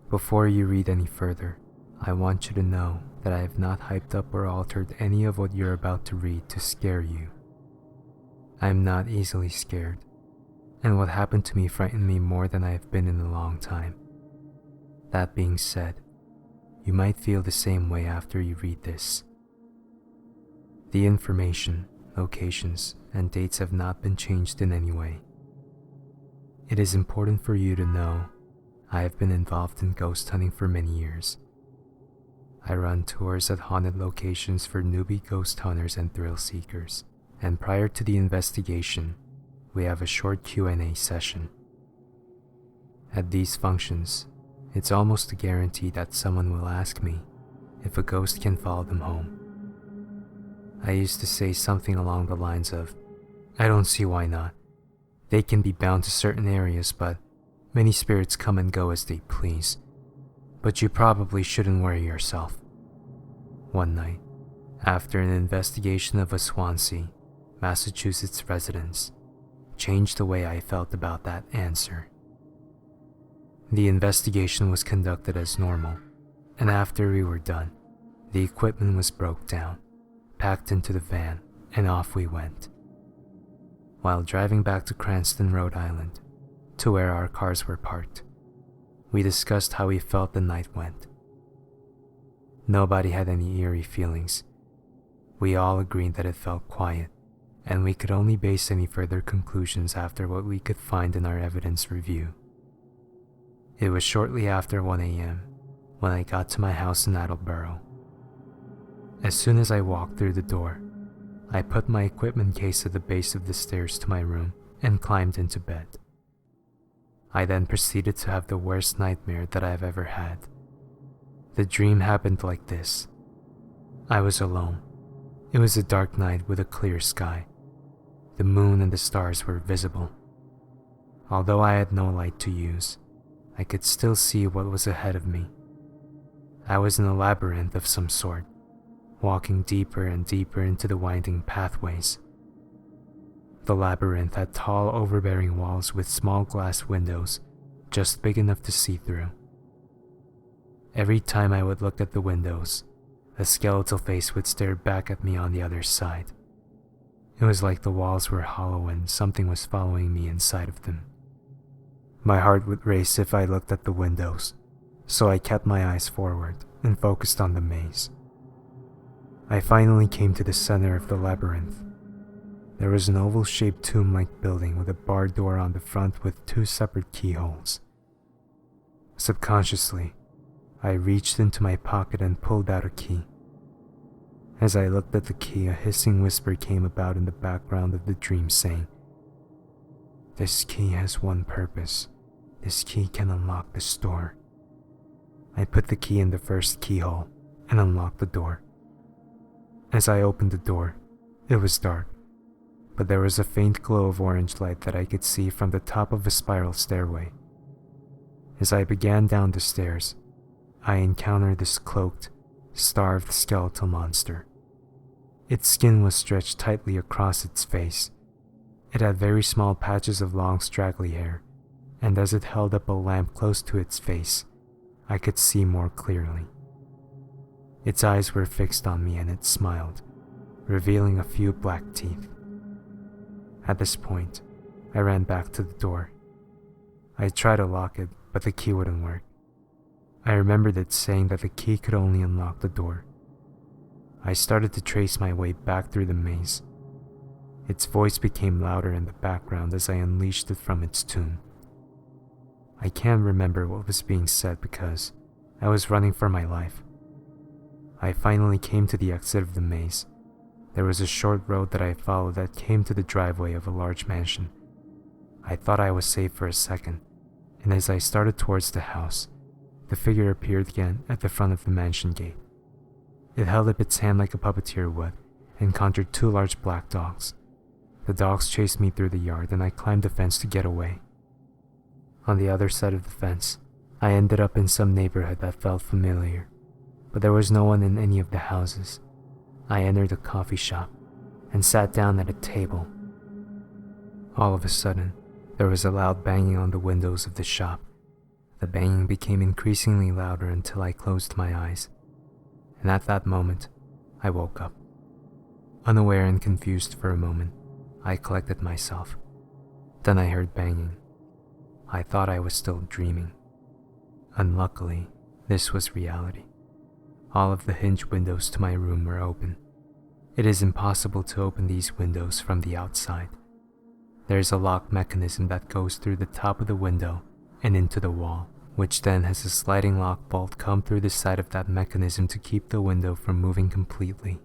Before you read any further, I want you to know that I have not hyped up or altered any of what you're about to read to scare you. I am not easily scared, and what happened to me frightened me more than I have been in a long time. That being said, you might feel the same way after you read this. The information, locations, and dates have not been changed in any way. It is important for you to know I have been involved in ghost hunting for many years. I run tours at haunted locations for newbie ghost hunters and thrill seekers, and prior to the investigation, we have a short Q&A session. At these functions, it's almost a guarantee that someone will ask me if a ghost can follow them home. I used to say something along the lines of, I don't see why not. They can be bound to certain areas, but many spirits come and go as they please. But you probably shouldn't worry yourself. One night, after an investigation of a Swansea, Massachusetts residence, changed the way I felt about that answer. The investigation was conducted as normal, and after we were done, the equipment was broke down, packed into the van, and off we went. While driving back to Cranston, Rhode Island, to where our cars were parked, we discussed how we felt the night went. Nobody had any eerie feelings. We all agreed that it felt quiet, and we could only base any further conclusions after what we could find in our evidence review. It was shortly after 1 a.m. when I got to my house in Attleboro. As soon as I walked through the door, I put my equipment case at the base of the stairs to my room and climbed into bed. I then proceeded to have the worst nightmare that I've ever had. The dream happened like this. I was alone. It was a dark night with a clear sky. The moon and the stars were visible. Although I had no light to use, I could still see what was ahead of me. I was in a labyrinth of some sort, walking deeper and deeper into the winding pathways. The labyrinth had tall, overbearing walls with small glass windows, just big enough to see through. Every time I would look at the windows, a skeletal face would stare back at me on the other side. It was like the walls were hollow and something was following me inside of them. My heart would race if I looked at the windows, so I kept my eyes forward and focused on the maze. I finally came to the center of the labyrinth. There was an oval-shaped tomb-like building with a barred door on the front with 2 separate keyholes. Subconsciously, I reached into my pocket and pulled out a key. As I looked at the key, a hissing whisper came about in the background of the dream saying, "This key has one purpose. This key can unlock this door." I put the key in the first keyhole and unlocked the door. As I opened the door, it was dark, but there was a faint glow of orange light that I could see from the top of a spiral stairway. As I began down the stairs, I encountered this cloaked, starved skeletal monster. Its skin was stretched tightly across its face. It had very small patches of long straggly hair, and as it held up a lamp close to its face, I could see more clearly. Its eyes were fixed on me and it smiled, revealing a few black teeth. At this point, I ran back to the door. I tried to lock it, but the key wouldn't work. I remembered it saying that the key could only unlock the door. I started to trace my way back through the maze. Its voice became louder in the background as I unleashed it from its tomb. I can't remember what was being said because I was running for my life. I finally came to the exit of the maze. There was a short road that I followed that came to the driveway of a large mansion. I thought I was safe for a second, and as I started towards the house, the figure appeared again at the front of the mansion gate. It held up its hand like a puppeteer would and conjured 2 large black dogs. The dogs chased me through the yard and I climbed the fence to get away. On the other side of the fence, I ended up in some neighborhood that felt familiar, but there was no one in any of the houses. I entered a coffee shop and sat down at a table. All of a sudden, there was a loud banging on the windows of the shop. The banging became increasingly louder until I closed my eyes, and at that moment, I woke up. Unaware and confused for a moment, I collected myself. Then I heard banging. I thought I was still dreaming. Unluckily, this was reality. All of the hinge windows to my room were open. It is impossible to open these windows from the outside. There is a lock mechanism that goes through the top of the window and into the wall, which then has a sliding lock bolt come through the side of that mechanism to keep the window from moving completely.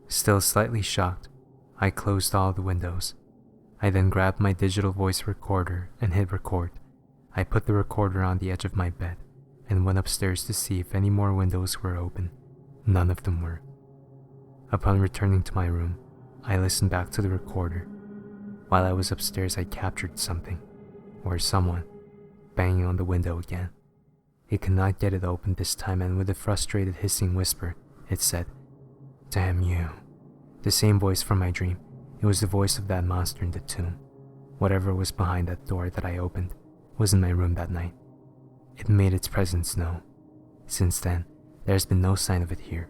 Still slightly shocked, I closed all the windows. I then grabbed my digital voice recorder and hit record. I put the recorder on the edge of my bed and went upstairs to see if any more windows were open. None of them were. Upon returning to my room, I listened back to the recorder. While I was upstairs, I captured something, or someone, banging on the window again. It could not get it open this time, and with a frustrated hissing whisper, it said, "Damn you." The same voice from my dream. It was the voice of that monster in the tomb. Whatever was behind that door that I opened was in my room that night. It made its presence known. Since then, there has been no sign of it here.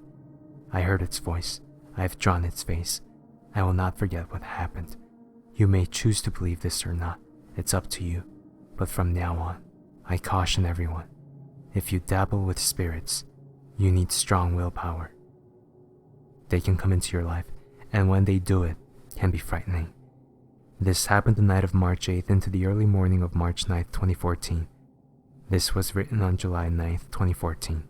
I heard its voice. I have drawn its face. I will not forget what happened. You may choose to believe this or not. It's up to you. But from now on, I caution everyone. If you dabble with spirits, you need strong willpower. They can come into your life, and when they do it, can be frightening. This happened the night of March 8th into the early morning of March 9th, 2014. This was written on July 9th, 2014.